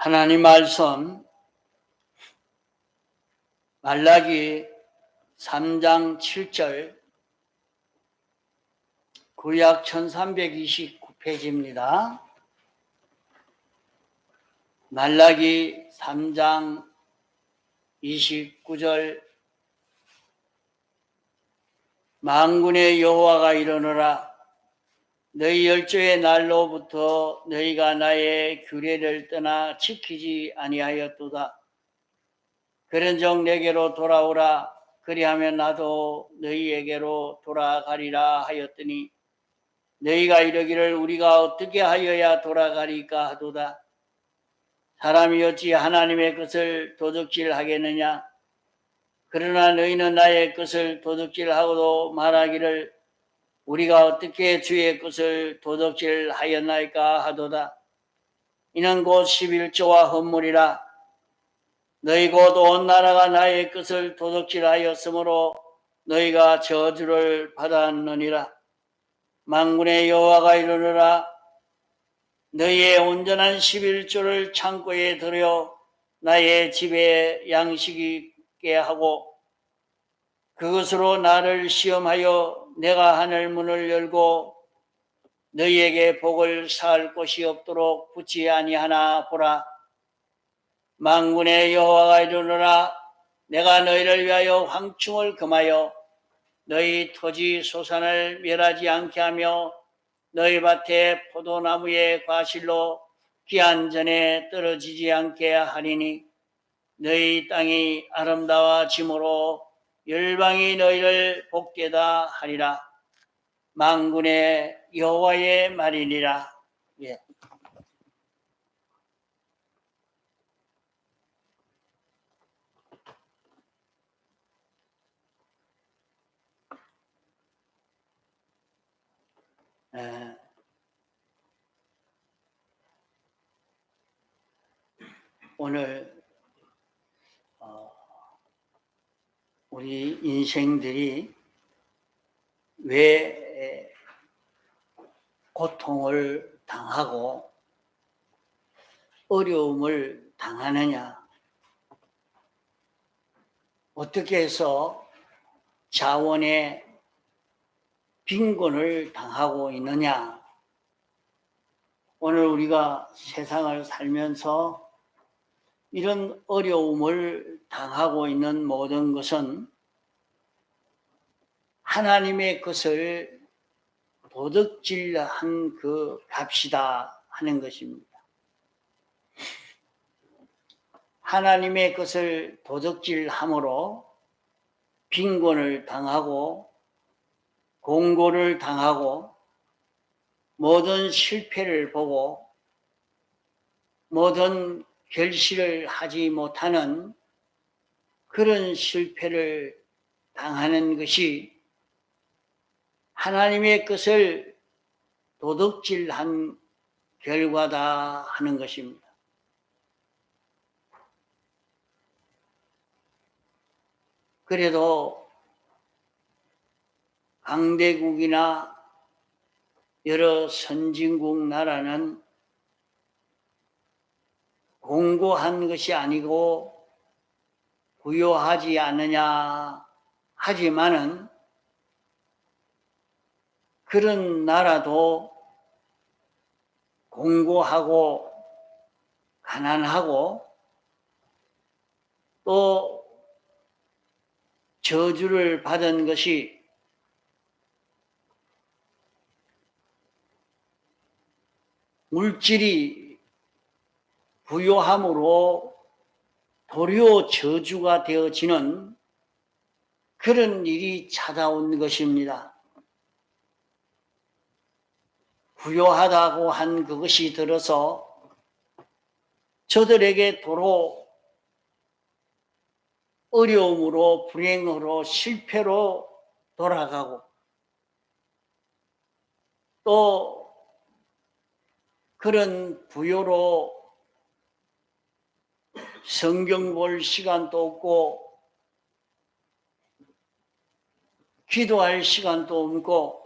하나님 말씀 말라기 3장 7절 구약 1329페이지입니다. 말라기 3장 29절 만군의 여호와가 이르노라 너희 열조의 날로부터 너희가 나의 규례를 떠나 지키지 아니하였도다. 그런즉 내게로 돌아오라 그리하면 나도 너희에게로 돌아가리라 하였더니 너희가 이르기를 우리가 어떻게 하여야 돌아가리까 하도다. 사람이 어찌 하나님의 것을 도둑질하겠느냐. 그러나 너희는 나의 것을 도둑질하고도 말하기를 우리가 어떻게 주의 것을 도둑질하였나이까 하도다. 이는 곧 11조와 헌물이라. 너희 곧 온 나라가 나의 것을 도둑질하였으므로 너희가 저주를 받았느니라. 만군의 여호와가 이르노라 너희의 온전한 11조를 창고에 들여 나의 집에 양식 있게 하고 그것으로 나를 시험하여 내가 하늘 문을 열고 너희에게 복을 쌓을 곳이 없도록 붙지 아니하나 보라. 만군의 여호와가 이르노라 내가 너희를 위하여 황충을 금하여 너희 토지 소산을 멸하지 않게 하며 너희 밭에 포도나무의 과실로 기한 전에 떨어지지 않게 하리니 너희 땅이 아름다워짐으로 열방이 너희를 복되다 하리라. 만군의 여호와의 말이니라. 예. 오늘 우리 인생들이 왜 고통을 당하고 어려움을 당하느냐, 어떻게 해서 자원의 빈곤을 당하고 있느냐. 오늘 우리가 세상을 살면서 이런 어려움을 당하고 있는 모든 것은 하나님의 것을 도둑질한 그 값이다 하는 것입니다. 하나님의 것을 도둑질함으로 빈곤을 당하고 공고를 당하고 모든 실패를 보고 모든 결실을 하지 못하는 그런 실패를 당하는 것이 하나님의 것을 도둑질한 결과다 하는 것입니다. 그래도 강대국이나 여러 선진국 나라는 공고한 것이 아니고 부요하지 않느냐 하지만은 그런 나라도 공고하고 가난하고 또 저주를 받은 것이 물질이 부요함으로 도리어 저주가 되어지는 그런 일이 찾아온 것입니다. 부요하다고 한 그것이 들어서 저들에게 도로 어려움으로 불행으로 실패로 돌아가고 또 그런 부요로 성경 볼 시간도 없고 기도할 시간도 없고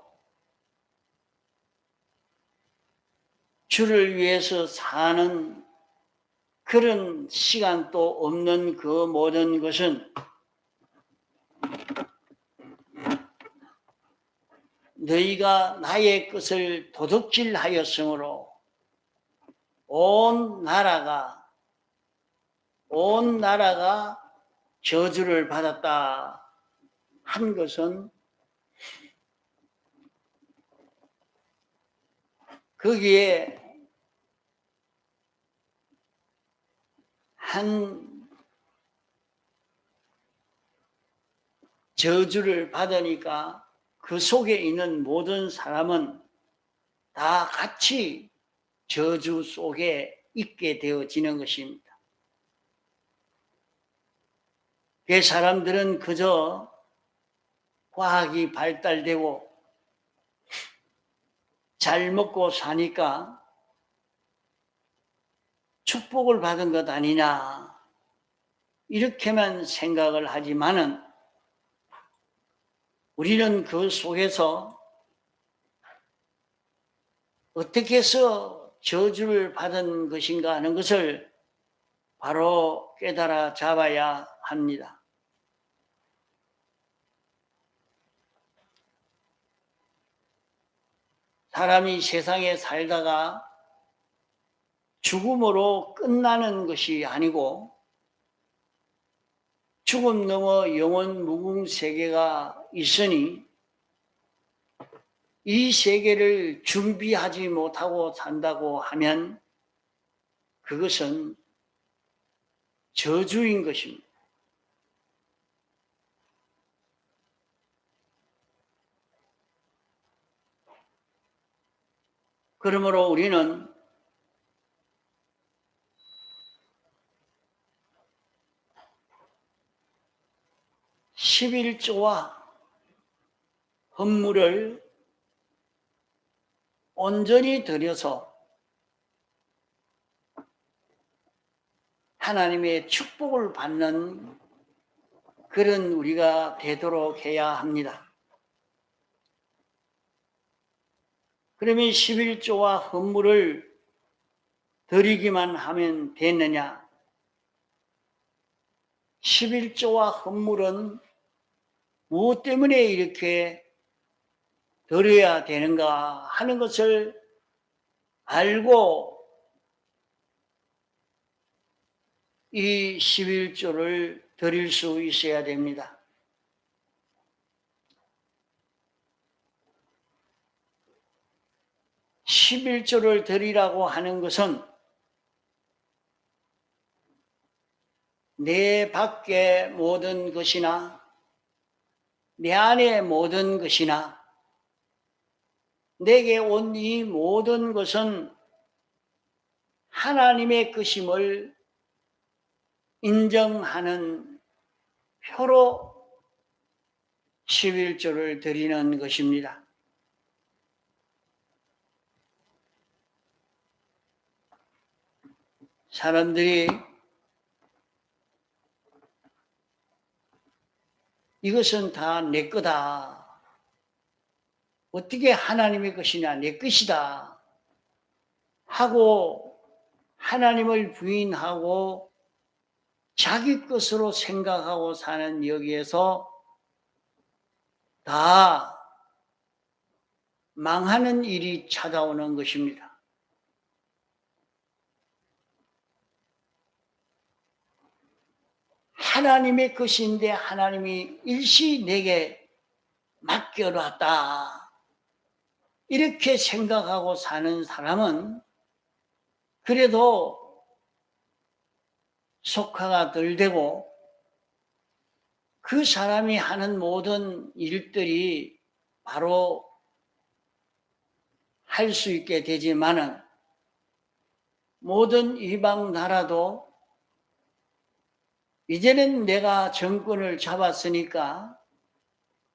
주를 위해서 사는 그런 시간도 없는 그 모든 것은 너희가 나의 것을 도둑질하였으므로 온 나라가 저주를 받았다 한 것은 거기에 한 저주를 받으니까 그 속에 있는 모든 사람은 다 같이 저주 속에 있게 되어지는 것입니다. 그 사람들은 그저 과학이 발달되고 잘 먹고 사니까 축복을 받은 것 아니냐 이렇게만 생각을 하지만은 우리는 그 속에서 어떻게 해서 저주를 받은 것인가 하는 것을 바로 깨달아 잡아야 합니다. 사람이 세상에 살다가 죽음으로 끝나는 것이 아니고 죽음 넘어 영원 무궁 세계가 있으니 이 세계를 준비하지 못하고 산다고 하면 그것은 저주인 것입니다. 그러므로 우리는 십일조와 헌물을 온전히 드려서 하나님의 축복을 받는 그런 우리가 되도록 해야 합니다. 그러면 11조와 헌물을 드리기만 하면 되느냐? 11조와 헌물은 무엇 때문에 이렇게 드려야 되는가 하는 것을 알고 이 11조를 드릴 수 있어야 됩니다. 십일조를 드리라고 하는 것은 내 밖의 모든 것이나 내 안의 모든 것이나 내게 온 이 모든 것은 하나님의 것임을 인정하는 표로 11조를 드리는 것입니다. 사람들이 이것은 다 내 거다. 어떻게 하나님의 것이냐, 내 것이다. 하고 하나님을 부인하고 자기 것으로 생각하고 사는 여기에서 다 망하는 일이 찾아오는 것입니다. 하나님의 것인데 하나님이 일시 내게 맡겨놨다. 이렇게 생각하고 사는 사람은 그래도 속화가 덜 되고 그 사람이 하는 모든 일들이 바로 할 수 있게 되지만은 모든 이방 나라도 이제는 내가 정권을 잡았으니까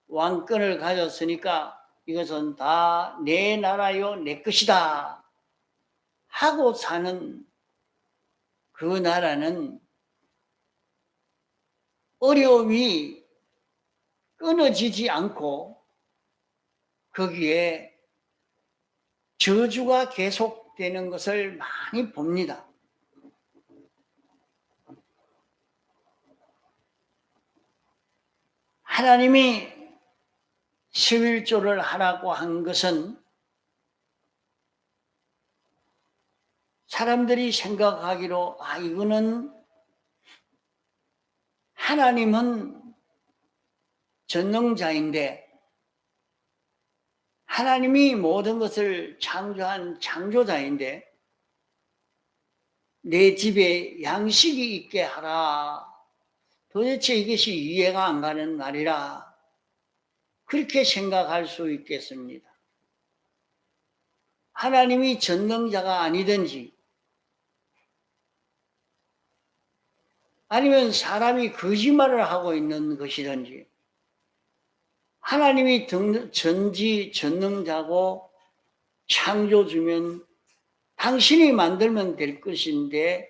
왕권을 가졌으니까 이것은 다 내 나라요 내 것이다 하고 사는 그 나라는 어려움이 끊어지지 않고 거기에 저주가 계속되는 것을 많이 봅니다. 하나님이 11조를 하라고 한 것은 사람들이 생각하기로 이거는 하나님은 전능자인데 하나님이 모든 것을 창조한 창조자인데 내 집에 양식이 있게 하라. 도대체 이것이 이해가 안 가는 말이라. 그렇게 생각할 수 있겠습니다. 하나님이 전능자가 아니든지 아니면 사람이 거짓말을 하고 있는 것이든지 하나님이 전능자고 창조주면 당신이 만들면 될 것인데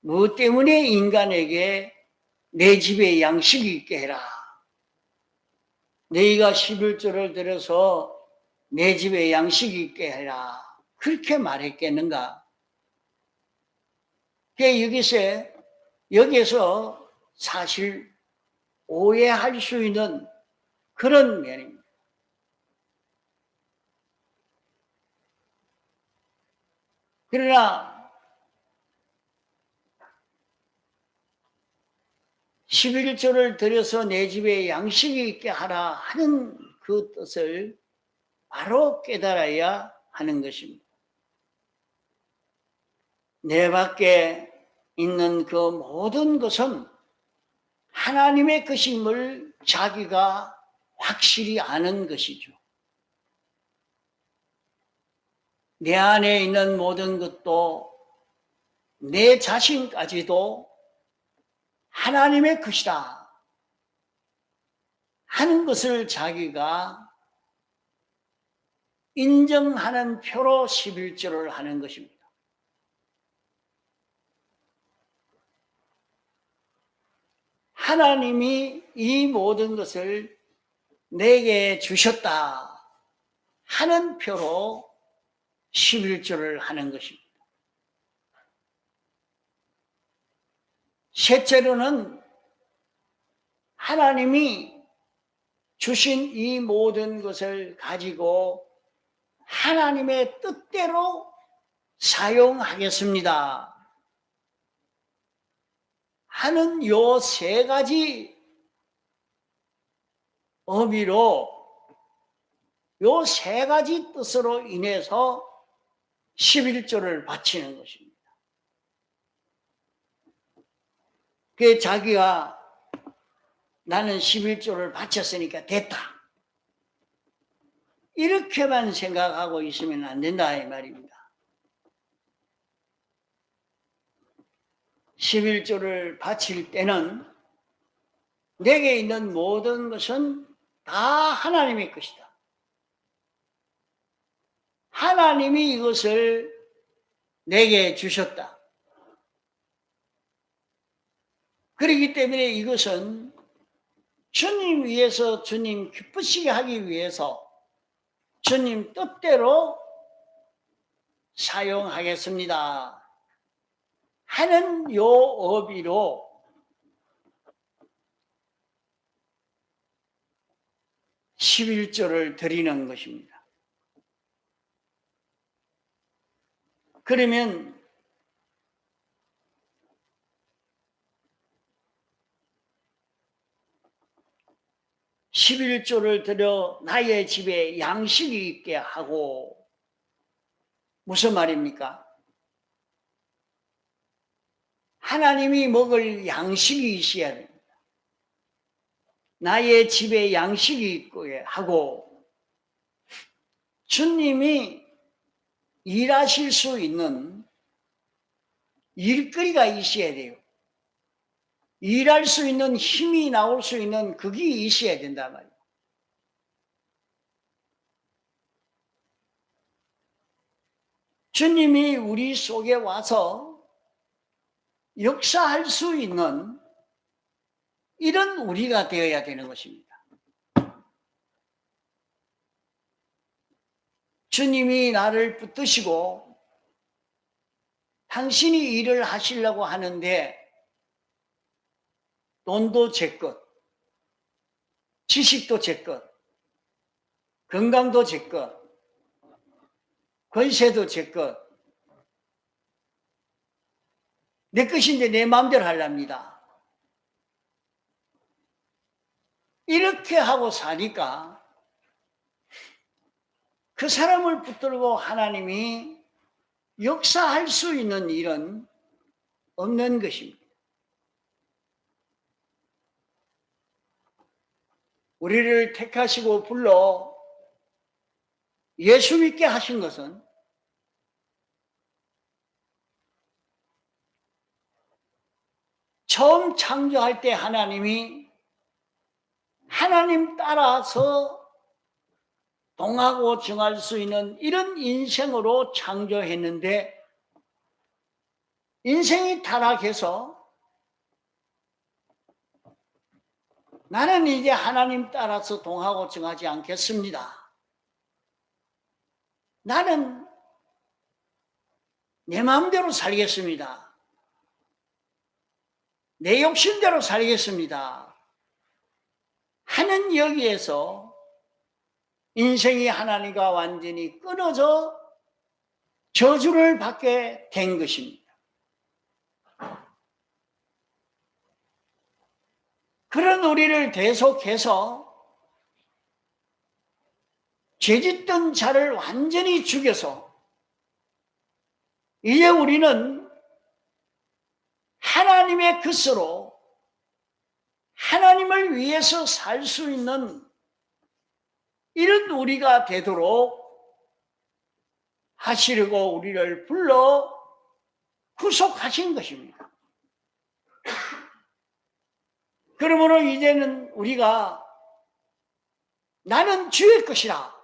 무엇 때문에 인간에게 내 집에 양식이 있게 해라. 너희가 11조를 들여서 내 집에 양식이 있게 해라. 그렇게 말했겠는가? 여기서 사실 오해할 수 있는 그런 면입니다. 그러나 11조를 들여서 내 집에 양식이 있게 하라 하는 그 뜻을 바로 깨달아야 하는 것입니다. 내 밖에 있는 그 모든 것은 하나님의 것임을 자기가 확실히 아는 것이죠. 내 안에 있는 모든 것도 내 자신까지도 하나님의 것이다 하는 것을 자기가 인정하는 표로 11조를 하는 것입니다. 하나님이 이 모든 것을 내게 주셨다 하는 표로 11조를 하는 것입니다. 셋째로는 하나님이 주신 이 모든 것을 가지고 하나님의 뜻대로 사용하겠습니다 하는 요 세 가지 의미로 요 세 가지 뜻으로 인해서 11조를 바치는 것입니다. 그 자기가 나는 11조를 바쳤으니까 됐다. 이렇게만 생각하고 있으면 안 된다 이 말입니다. 11조를 바칠 때는 내게 있는 모든 것은 다 하나님의 것이다. 하나님이 이것을 내게 주셨다. 그렇기 때문에 이것은 주님 위해서 주님 기쁘시게 하기 위해서 주님 뜻대로 사용하겠습니다 하는 요 의미로 11조를 드리는 것입니다. 그러면 (11조를) 드려 나의 집에 양식이 있게 하고 무슨 말입니까? 하나님이 먹을 양식이 있어야 됩니다. 나의 집에 양식이 있게 하고 주님이 일하실 수 있는 일거리가 있어야 돼요. 일할 수 있는 힘이 나올 수 있는 그게 있어야 된단 말이에요. 주님이 우리 속에 와서 역사할 수 있는 이런 우리가 되어야 되는 것입니다. 주님이 나를 붙드시고 당신이 일을 하시려고 하는데 돈도 제 것, 지식도 제 것, 건강도 제 것, 권세도 제 것. 내 것인데 내 마음대로 하랍니다. 이렇게 하고 사니까 그 사람을 붙들고 하나님이 역사할 수 있는 일은 없는 것입니다. 우리를 택하시고 불러 예수 믿게 하신 것은 처음 창조할 때 하나님이 하나님 따라서 동하고 정할 수 있는 이런 인생으로 창조했는데 인생이 타락해서 나는 이제 하나님 따라서 동하고 정하지 않겠습니다. 나는 내 마음대로 살겠습니다. 내 욕심대로 살겠습니다. 하는 여기에서 인생이 하나님과 완전히 끊어져 저주를 받게 된 것입니다. 그런 우리를 대속해서 죄짓던 자를 완전히 죽여서 이제 우리는 하나님의 것으로 하나님을 위해서 살 수 있는 이런 우리가 되도록 하시려고 우리를 불러 구속하신 것입니다. 그러므로 이제는 우리가 나는 주의 것이라,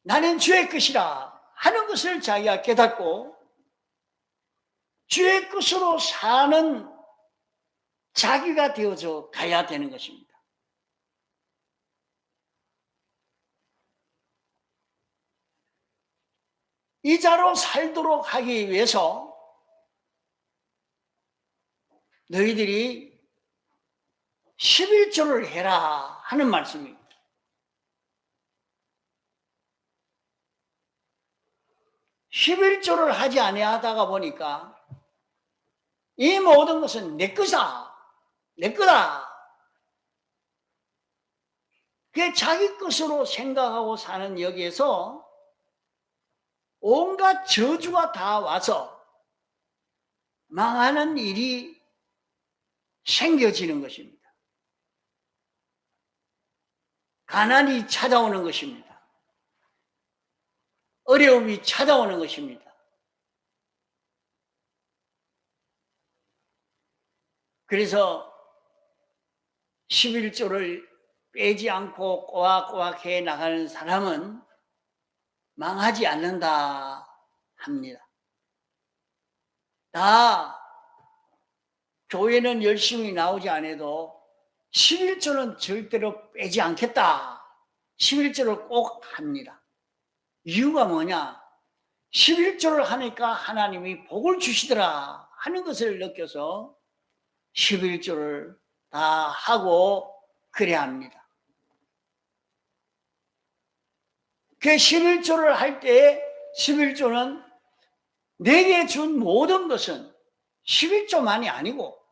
나는 주의 것이라 하는 것을 자기가 깨닫고 주의 것으로 사는 자기가 되어져 가야 되는 것입니다. 이 자로 살도록 하기 위해서 너희들이 11조를 해라 하는 말씀입니다. 11조를 하지 아니하다가 보니까 이 모든 것은 내 거다, 내 거다. 그게 자기 것으로 생각하고 사는 여기에서 온갖 저주가 다 와서 망하는 일이 생겨지는 것입니다. 가난이 찾아오는 것입니다. 어려움이 찾아오는 것입니다. 그래서 11조를 빼지 않고 꼬박꼬박 해 나가는 사람은 망하지 않는다 합니다. 다 교회는 열심히 나오지 않아도 11조는 절대로 빼지 않겠다. 11조를 꼭 합니다. 이유가 뭐냐? 11조를 하니까 하나님이 복을 주시더라 하는 것을 느껴서 11조를 다 하고 그래야 합니다. 그 11조를 할 때 11조는 내게 준 모든 것은 11조만이 아니고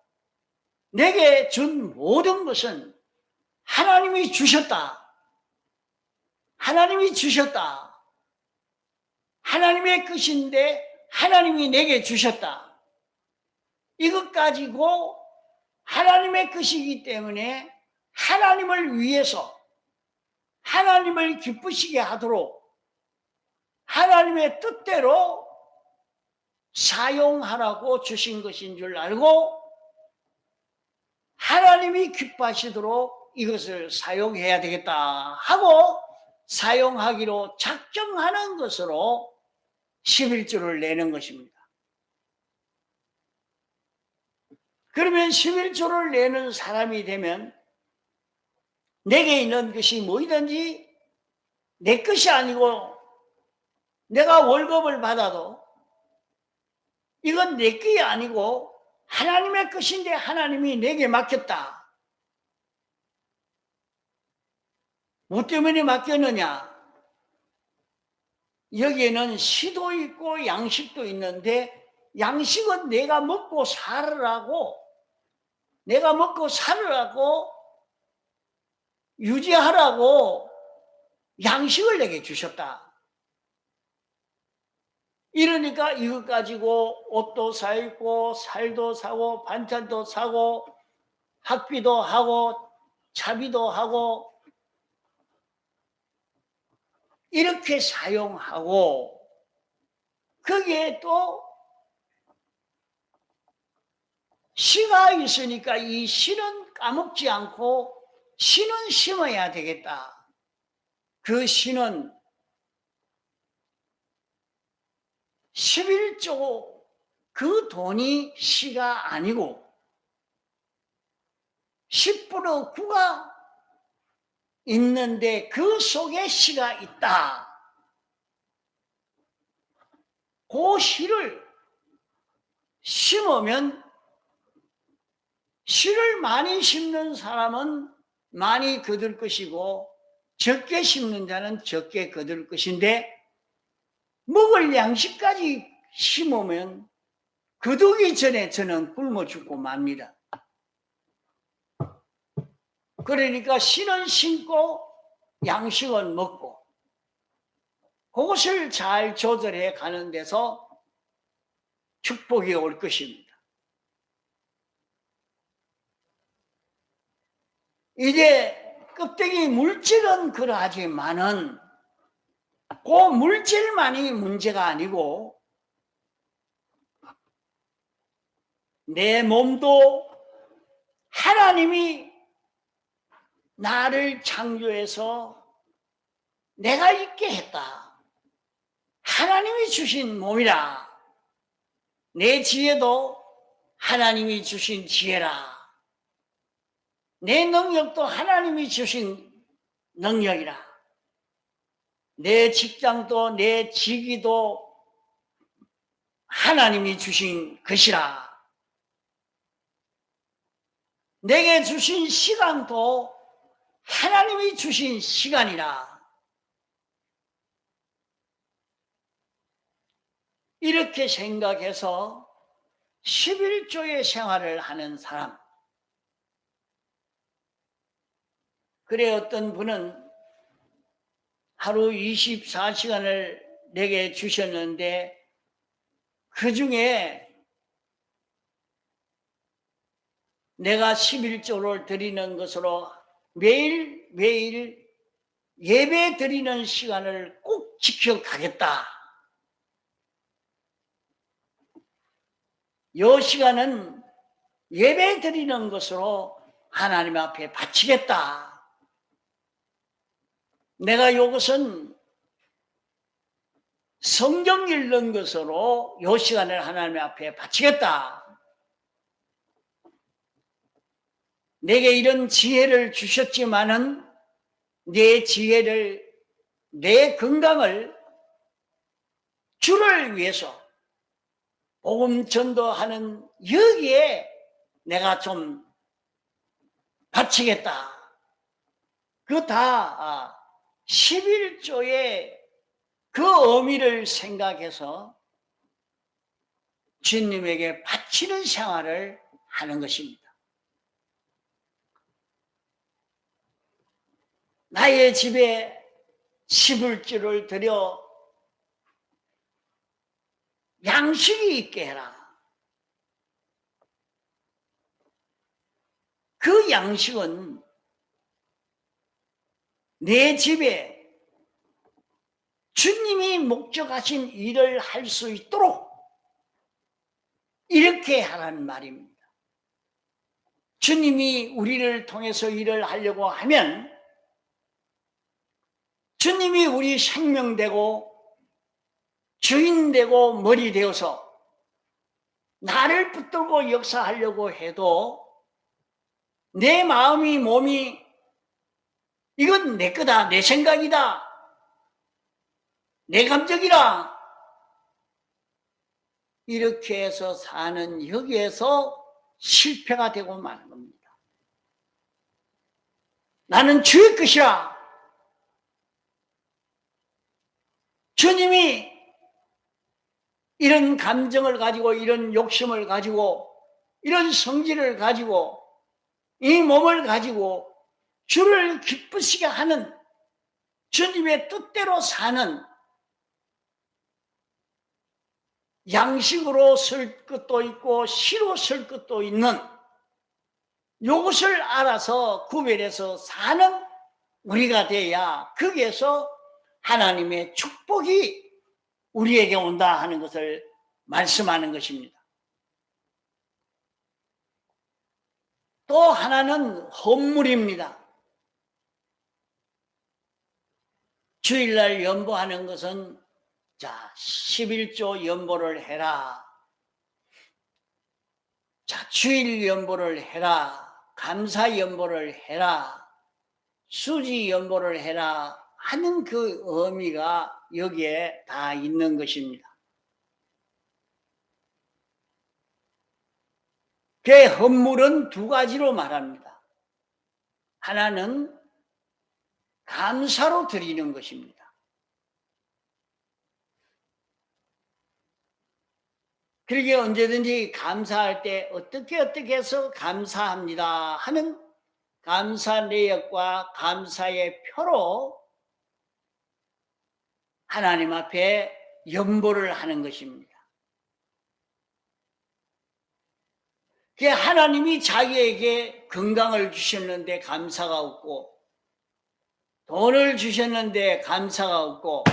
내게 준 모든 것은 하나님이 주셨다. 하나님이 주셨다. 하나님의 것인데 하나님이 내게 주셨다. 이것 가지고 하나님의 것이기 때문에 하나님을 위해서 하나님을 기쁘시게 하도록 하나님의 뜻대로 사용하라고 주신 것인 줄 알고 하나님이 기뻐하시도록 이것을 사용해야 되겠다 하고 사용하기로 작정하는 것으로 11조를 내는 것입니다. 그러면 11조를 내는 사람이 되면 내게 있는 것이 뭐이든지 내 것이 아니고 내가 월급을 받아도 이건 내 것이 아니고 하나님의 것인데 하나님이 내게 맡겼다. 뭐 때문에 맡겼느냐? 여기에는 시도 있고 양식도 있는데, 양식은 내가 먹고 살으라고, 유지하라고 양식을 내게 주셨다. 이러니까 이것 가지고 옷도 사입고 살도 사고 반찬도 사고 학비도 하고 차비도 하고 이렇게 사용하고, 거기에 또 씨가 있으니까 이 씨는 까먹지 않고 씨는 심어야 되겠다. 그 씨는 11조 그 돈이 씨가 아니고 10분의 9가 있는데 그 속에 씨가 있다. 그 씨를 심으면, 씨를 많이 심는 사람은 많이 거둘 것이고 적게 심는 자는 적게 거둘 것인데, 먹을 양식까지 심으면 거두기 전에 저는 굶어 죽고 맙니다. 그러니까 씨는 심고 양식은 먹고, 그것을 잘 조절해 가는 데서 축복이 올 것입니다. 이제 껍데기 물질은 그러하지만은 그 물질만이 문제가 아니고 내 몸도 하나님이 나를 창조해서 내가 있게 했다. 하나님이 주신 몸이라. 내 지혜도 하나님이 주신 지혜라. 내 능력도 하나님이 주신 능력이라. 내 직장도 내 직위도 하나님이 주신 것이라. 내게 주신 시간도 하나님이 주신 시간이라. 이렇게 생각해서 11조의 생활을 하는 사람. 그래, 어떤 분은 하루 24시간을 내게 주셨는데 그 중에 내가 11조를 드리는 것으로 매일매일 예배 드리는 시간을 꼭 지켜가겠다. 이 시간은 예배 드리는 것으로 하나님 앞에 바치겠다. 내가 이것은 성경 읽는 것으로 이 시간을 하나님 앞에 바치겠다. 내게 이런 지혜를 주셨지만은 내 지혜를, 내 건강을 주를 위해서 복음 전도하는 여기에 내가 좀 바치겠다. 그 다 11조의 그 의미를 생각해서 주님에게 바치는 생활을 하는 것입니다. 나의 집에 11조를 드려 양식이 있게 해라. 그 양식은 내 집에 주님이 목적하신 일을 할 수 있도록 이렇게 하라는 말입니다. 주님이 우리를 통해서 일을 하려고 하면 주님이 우리 생명되고 주인되고 머리 되어서 나를 붙들고 역사하려고 해도 내 마음이 몸이 이건 내 거다, 내 생각이다, 내 감정이라 이렇게 해서 사는 여기에서 실패가 되고 마는 겁니다. 나는 주의 것이라. 주님이 이런 감정을 가지고 이런 욕심을 가지고 이런 성질을 가지고 이 몸을 가지고 주를 기쁘시게 하는 주님의 뜻대로 사는 양식으로 쓸 것도 있고 시로 쓸 것도 있는 이것을 알아서 구별해서 사는 우리가 돼야 거기에서 하나님의 축복이 우리에게 온다 하는 것을 말씀하는 것입니다. 또 하나는 헌물입니다. 주일날 연보하는 것은 자 11조 연보를 해라. 자 주일 연보를 해라. 감사 연보를 해라. 수지 연보를 해라 하는 그 의미가 여기에 다 있는 것입니다. 그 헌물은 두 가지로 말합니다. 하나는 감사로 드리는 것입니다. 그러게 언제든지 감사할 때 어떻게 해서 감사합니다 하는 감사 내역과 감사의 표로 하나님 앞에 연보를 하는 것입니다. 그 하나님이 자기에게 건강을 주셨는데 감사가 없고 돈을 주셨는데 감사가 없고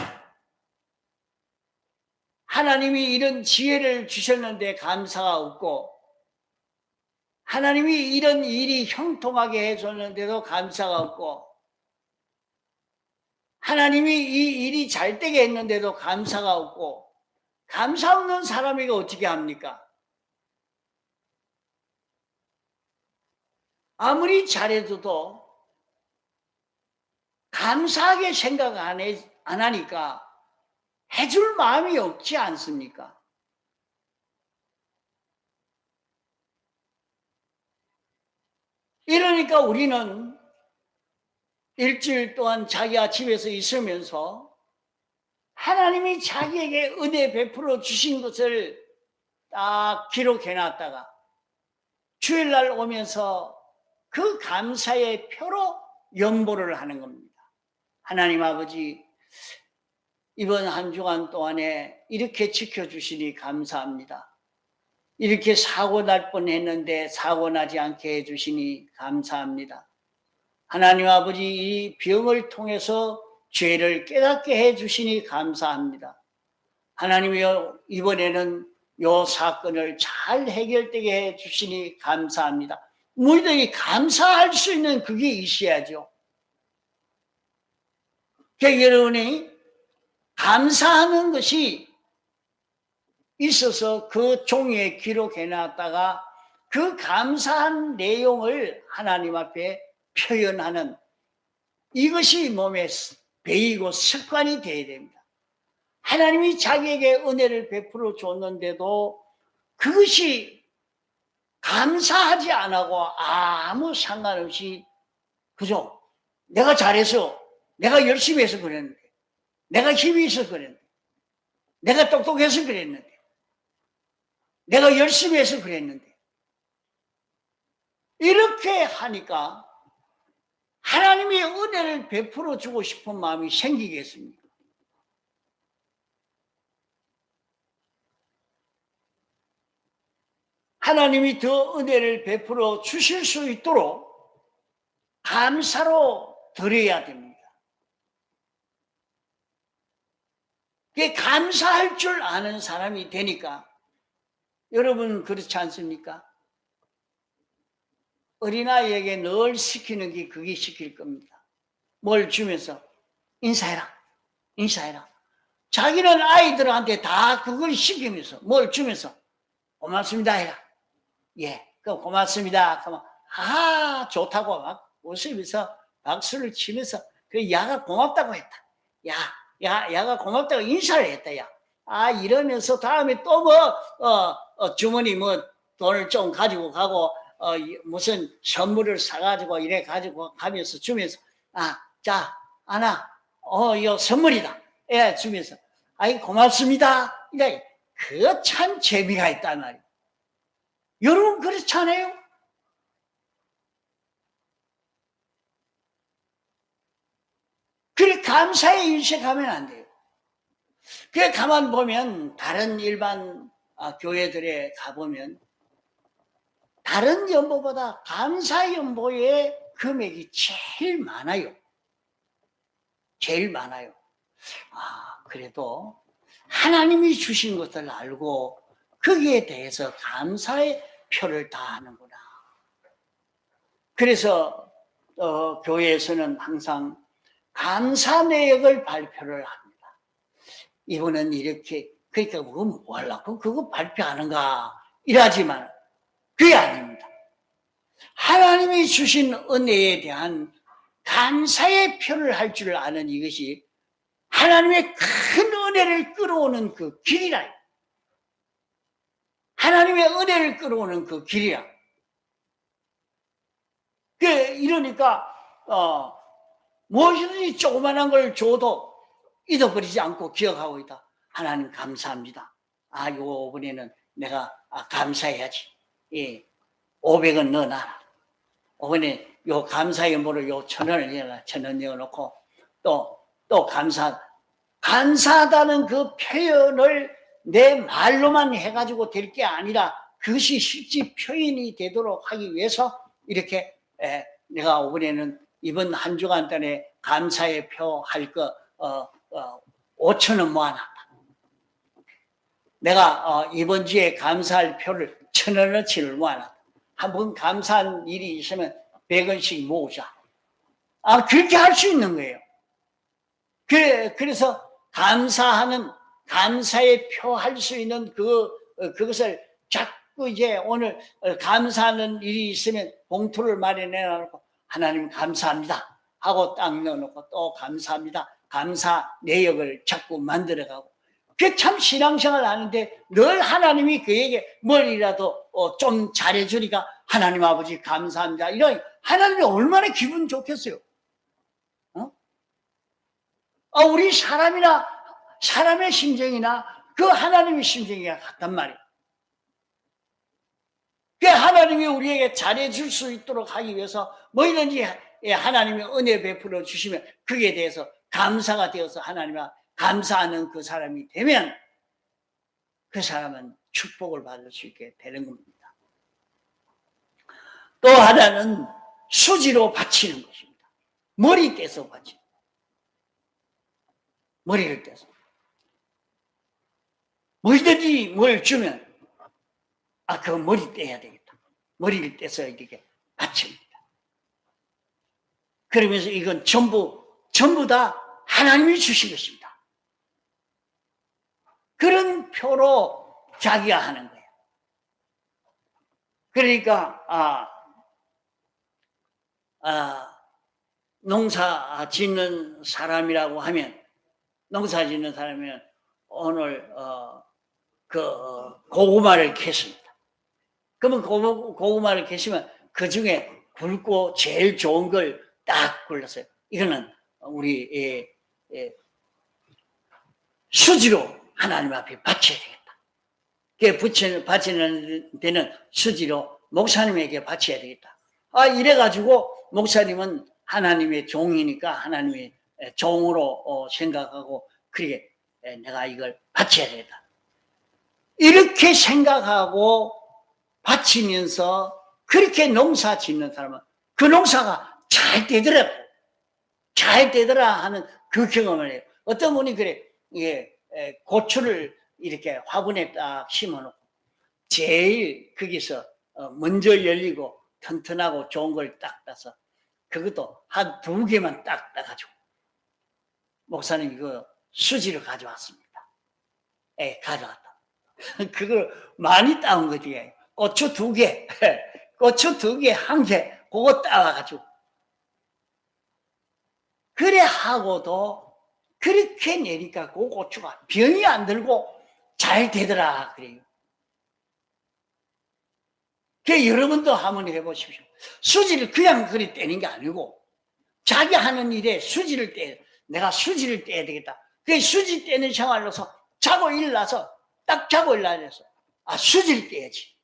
하나님이 이런 지혜를 주셨는데 감사가 없고 하나님이 이런 일이 형통하게 해줬는데도 감사가 없고 하나님이 이 일이 잘 되게 했는데도 감사가 없고 감사 없는 사람에게 어떻게 합니까? 아무리 잘해줘도 감사하게 생각 안 하니까 해줄 마음이 없지 않습니까? 이러니까 우리는 일주일 동안 자기가 집에서 있으면서 하나님이 자기에게 은혜 베풀어 주신 것을 딱 기록해 놨다가 주일날 오면서 그 감사의 표로 연보를 하는 겁니다. 하나님 아버지, 이번 한 주간 동안에 이렇게 지켜주시니 감사합니다. 이렇게 사고 날 뻔했는데 사고 나지 않게 해주시니 감사합니다. 하나님 아버지, 이 병을 통해서 죄를 깨닫게 해주시니 감사합니다. 하나님이여, 이번에는 이 사건을 잘 해결되게 해주시니 감사합니다. 우리들이 감사할 수 있는 그게 있어야죠. 그러니까 여러분이 감사하는 것이 있어서 그 종이에 기록해 놨다가 그 감사한 내용을 하나님 앞에 표현하는 이것이 몸에 배이고 습관이 되어야 됩니다. 하나님이 자기에게 은혜를 베풀어 줬는데도 그것이 감사하지 않고 아무 상관없이 그죠? 내가 잘해서 내가 열심히 해서 그랬는데 내가 힘이 있어서 그랬는데 내가 똑똑해서 그랬는데 내가 열심히 해서 그랬는데 이렇게 하니까 하나님이 은혜를 베풀어 주고 싶은 마음이 생기겠습니까? 하나님이 더 은혜를 베풀어 주실 수 있도록 감사로 드려야 됩니다. 감사할 줄 아는 사람이 되니까 여러분 그렇지 않습니까? 어린아이에게 늘 시키는 게 그게 시킬 겁니다. 뭘 주면서 인사해라, 인사해라. 자기는 아이들한테 다 그걸 시키면서 뭘 주면서 고맙습니다 해라. 예, 그럼 고맙습니다. 그러면 좋다고 막 웃으면서 박수를 치면서 그 야가 고맙다고 했다. 야가 고맙다고 인사를 했다. 이러면서 다음에 또 주머니 돈을 좀 가지고 가고 무슨 선물을 사가지고 이래 가지고 가면서 주면서 자, 아나, 요 선물이다. 예, 주면서 아이 고맙습니다. 그 참 재미가 있단 말이에요. 여러분 그렇잖아요? 그래 감사에 일색하면 안 돼요. 그래 가만 보면 다른 일반 교회들에 가보면 다른 연보보다 감사 연보의 금액이 제일 많아요. 제일 많아요. 그래도 하나님이 주신 것을 알고 거기에 대해서 감사의 표를 다하는구나. 그래서 교회에서는 항상 감사 내역을 발표를 합니다. 이분은 이렇게 그러니까 그거 뭐 하려고 그거 발표하는가 이러지만 그게 아닙니다. 하나님이 주신 은혜에 대한 감사의 표를 할 줄 아는 이것이 하나님의 큰 은혜를 끌어오는 그 길이라. 하나님의 은혜를 끌어오는 그 길이야. 이러니까 무엇이든지 조그만한 걸 줘도 잊어버리지 않고 기억하고 있다. 하나님 감사합니다. 요번에는 내가 감사해야지. 예, 500원 넣어놔라. 이번에 요 감사의 뭐로 요 1,000원을 1,000원 넣어놓고 또 감사하다는 그 표현을 내 말로만 해가지고 될 게 아니라 그것이 실제 표현이 되도록 하기 위해서 이렇게 내가 이번 한 주간 동안에 감사의 표 할 거 5,000원 모아놨다. 내가 이번 주에 감사할 표를 1,000원어치를 모아놨다. 한번 감사한 일이 있으면 100원씩 모으자. 그렇게 할 수 있는 거예요. 그래서 감사의 표 할 수 있는 그것을 자꾸 이제 오늘 감사하는 일이 있으면 봉투를 마련해 놓고 하나님 감사합니다 하고 딱 넣어놓고 또 감사합니다. 감사 내역을 자꾸 만들어가고. 그게 참 신앙생활 하는데 늘 하나님이 그에게 뭘이라도 좀 잘해주니까 하나님 아버지 감사합니다. 이런 하나님이 얼마나 기분 좋겠어요. 우리 사람의 심정이나 그 하나님의 심정이 같단 말이에요. 그 하나님이 우리에게 잘해줄 수 있도록 하기 위해서 뭐든지 하나님이 은혜 베풀어 주시면 그에 대해서 감사가 되어서 하나님과 감사하는 그 사람이 되면 그 사람은 축복을 받을 수 있게 되는 겁니다. 또 하나는 수지로 바치는 것입니다. 머리 떼서 바치는. 머리를 떼서. 뭐든지 뭘 주면 그 머리 떼야 되겠다. 머리를 떼서 이렇게 바칩니다. 그러면서 이건 전부 다 하나님이 주신 것입니다. 그런 표로 자기가 하는 거예요. 그러니까 농사 짓는 사람이라고 하면 오늘 고구마를 캐습니다. 그러면 고구마를 캐시면 그 중에 굵고 제일 좋은 걸 딱 골랐어요. 이거는 우리 수지로 하나님 앞에 바쳐야 되겠다. 바치는 데는 수지로 목사님에게 바쳐야 되겠다. 이래가지고 목사님은 하나님의 종이니까 하나님의 종으로 생각하고 그렇게 내가 이걸 바쳐야 되겠다. 이렇게 생각하고 바치면서 그렇게 농사 짓는 사람은 그 농사가 잘 되더라 하는 그 경험을 해요. 어떤 분이 그래, 고추를 이렇게 화분에 딱 심어놓고 제일 거기서 먼저 열리고 튼튼하고 좋은 걸 딱 따서 그것도 한 2개만 딱 따가지고 목사님 이거 수지를 가져왔습니다. 가져왔다. 그걸 많이 따온 거지. 고추 2개, 고추 2개, 1개, 그거 따와가지고. 그래 하고도 그렇게 내니까 그 고추가 병이 안 들고 잘 되더라 그래요. 그 여러분도 한번 해보십시오. 수지를 그냥 그리 떼는 게 아니고 자기 하는 일에 수지를 내가 수지를 떼야 되겠다. 그 수지 떼는 생활로서 자고 일어나서 딱 자고 일어나서 수지를 떼야지.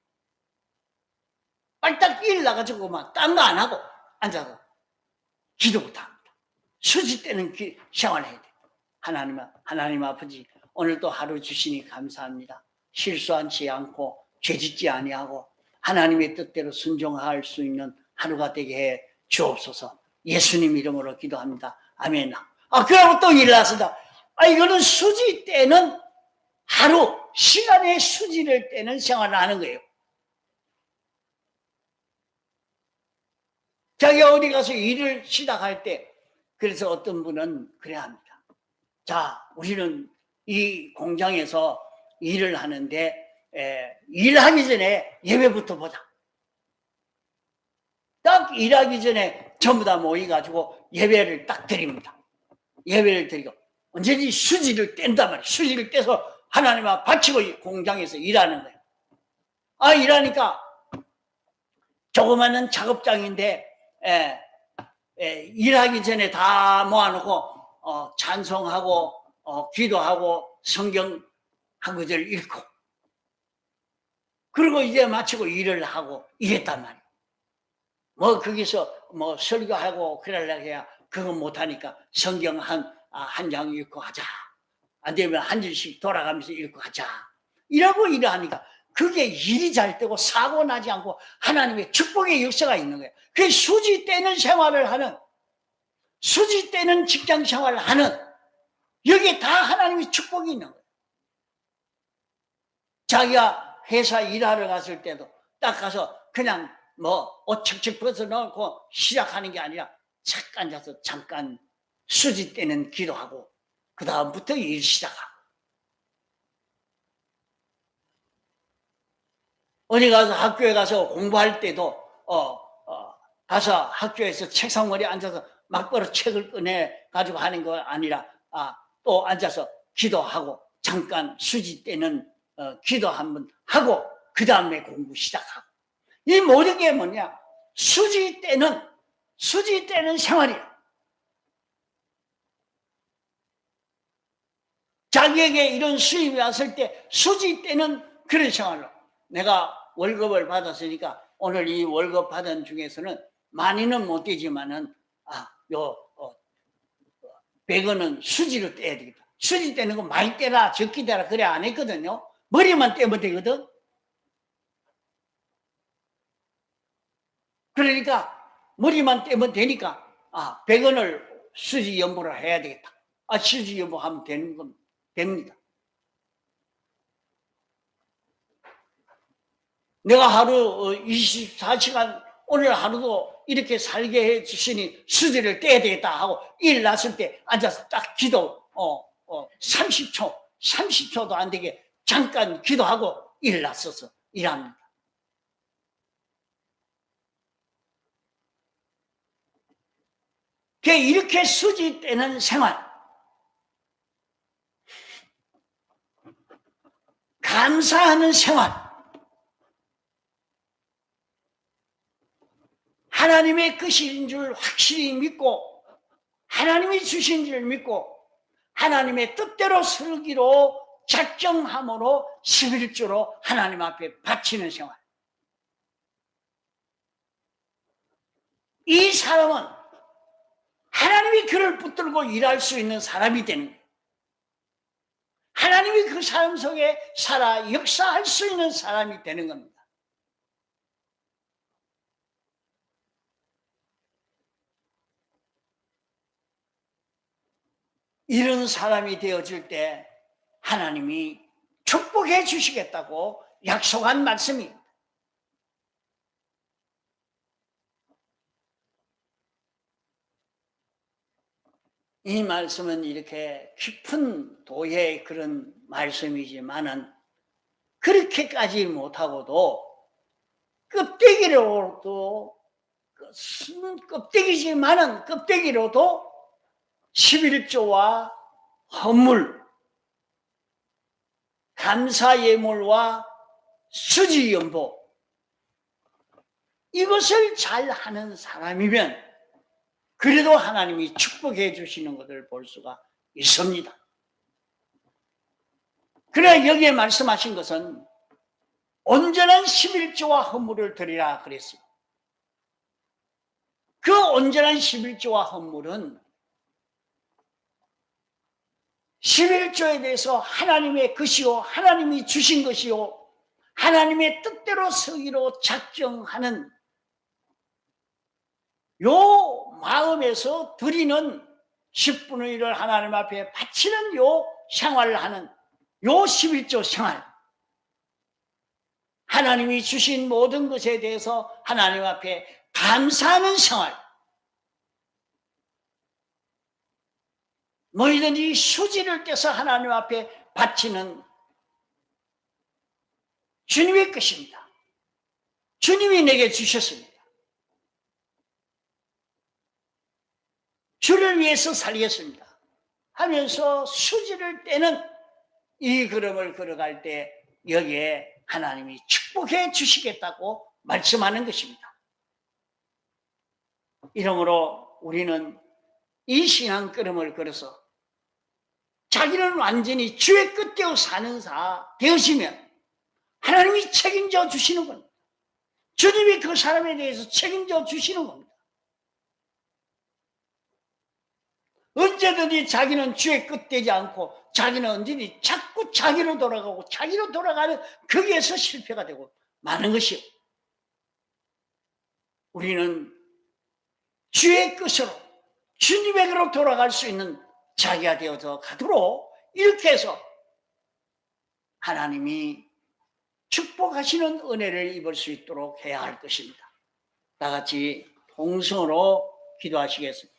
빨리 딱 일어나가지고 막 딴 거 안 하고 앉아서 기도부터 합니다. 수지 떼는 생활을 해야 돼. 하나님 아버지, 오늘도 하루 주시니 감사합니다. 실수하지 않고 죄짓지 아니하고 하나님의 뜻대로 순종할 수 있는 하루가 되게 해 주옵소서. 예수님 이름으로 기도합니다. 아멘. 그러고 또 일어났습니다. 이거는 수지 떼는 하루 시간에 수지를 떼는 생활을 하는 거예요. 자기가 어디 가서 일을 시작할 때, 그래서 어떤 분은 그래야 합니다. 자, 우리는 이 공장에서 일을 하는데 일하기 전에 예배부터 보자. 딱 일하기 전에 전부 다 모여가지고 예배를 딱 드립니다. 예배를 드리고 언제든지 수지를 뗀단 말이에요. 수지를 떼서 하나님 앞에 바치고 공장에서 일하는 거예요. 일하니까 조그마한 작업장인데 일하기 전에 다 모아놓고 찬송하고 기도하고 성경 한 구절 읽고 그리고 이제 마치고 일을 하고 이랬단 말이에요. 뭐 거기서 뭐 설교하고 그러려고 해야 그거 못하니까 성경 한 장 읽고 하자. 안 되면 한 절씩 돌아가면서 읽고 하자. 이러고 일하니까 그게 일이 잘 되고 사고 나지 않고 하나님의 축복의 역사가 있는 거예요. 그게 수지 떼는 생활을 하는, 수지 떼는 직장 생활을 하는, 여기에 다 하나님의 축복이 있는 거예요. 자기가 회사 일하러 갔을 때도 딱 가서 그냥 뭐 옷 척척 벗어놓고 시작하는 게 아니라 착 앉아서 잠깐 수지 떼는 기도하고 그 다음부터 일 시작하고, 어디 가서 학교에 가서 공부할 때도 가서 학교에서 책상머리에 앉아서 막바로 책을 꺼내 가지고 하는 거 아니라 또 앉아서 기도하고 잠깐 수지 떼는 기도 한번 하고 그 다음에 공부 시작하고, 이 모든 게 뭐냐? 수지 떼는 생활이야. 자기에게 이런 수입이 왔을 때 수지 떼는 그런 생활로, 내가 월급을 받았으니까 오늘 이 월급 받은 중에서는 많이는 못 떼지만은 100원은 수지로 떼야 되겠다. 수지 떼는 거 많이 떼라 적게 떼라 그래 안 했거든요. 머리만 떼면 되거든. 그러니까 머리만 떼면 되니까 100원을 수지 연보를 해야 되겠다. 수지 연보하면 되는 겁니다. 됩니다. 내가 하루 24시간 오늘 하루도 이렇게 살게 해 주시니 수지를 떼야 되겠다 하고 일 났을 때 앉아서 딱 기도 30초도 안 되게 잠깐 기도하고 일 났어서 일합니다. 이렇게 수지 떼는 생활, 감사하는 생활, 하나님의 뜻인 줄 확실히 믿고 하나님이 주신 줄 믿고 하나님의 뜻대로 살기로 작정함으로 11조로 하나님 앞에 바치는 생활. 이 사람은 하나님이 그를 붙들고 일할 수 있는 사람이 되는 거예요. 하나님이 그 사람 속에 살아 역사할 수 있는 사람이 되는 겁니다. 이런 사람이 되어질 때 하나님이 축복해 주시겠다고 약속한 말씀입니다. 이 말씀은 이렇게 깊은 도의 그런 말씀이지만은 그렇게까지 못하고도 껍데기로도 껍데기지만은 껍데기로도 11조와 헌물, 감사예물과 수지연보, 이것을 잘 하는 사람이면 그래도 하나님이 축복해 주시는 것을 볼 수가 있습니다. 그래 여기에 말씀하신 것은 온전한 11조와 헌물을 드리라 그랬어요. 그 온전한 11조와 헌물은 11조에 대해서 하나님의 것이요 하나님이 주신 것이요 하나님의 뜻대로 서기로 작정하는 요 마음에서 드리는 10분의 1을 하나님 앞에 바치는 요 생활을 하는 요 11조 생활, 하나님이 주신 모든 것에 대해서 하나님 앞에 감사하는 생활, 너희들이 휴지를 떼서 하나님 앞에 바치는 주님의 것입니다. 주님이 내게 주셨습니다. 주를 위해서 살겠습니다 하면서 휴지를 떼는 이 걸음을 걸어갈 때 여기에 하나님이 축복해 주시겠다고 말씀하는 것입니다. 이러므로 우리는 이 신앙 걸음을 걸어서 자기는 완전히 주의 끝되어 사는 자 되어지면 하나님이 책임져 주시는 겁니다. 주님이 그 사람에 대해서 책임져 주시는 겁니다. 언제든지 자기는 주의 끝 되지 않고 자기는 언제든지 자꾸 자기로 돌아가고 자기로 돌아가는 거기에서 실패가 되고 많은 것이요. 우리는 주의 끝으로 주님에게로 돌아갈 수 있는 자기가 되어서 가도록 이렇게 해서 하나님이 축복하시는 은혜를 입을 수 있도록 해야 할 것입니다. 다 같이 동성으로 기도하시겠습니다.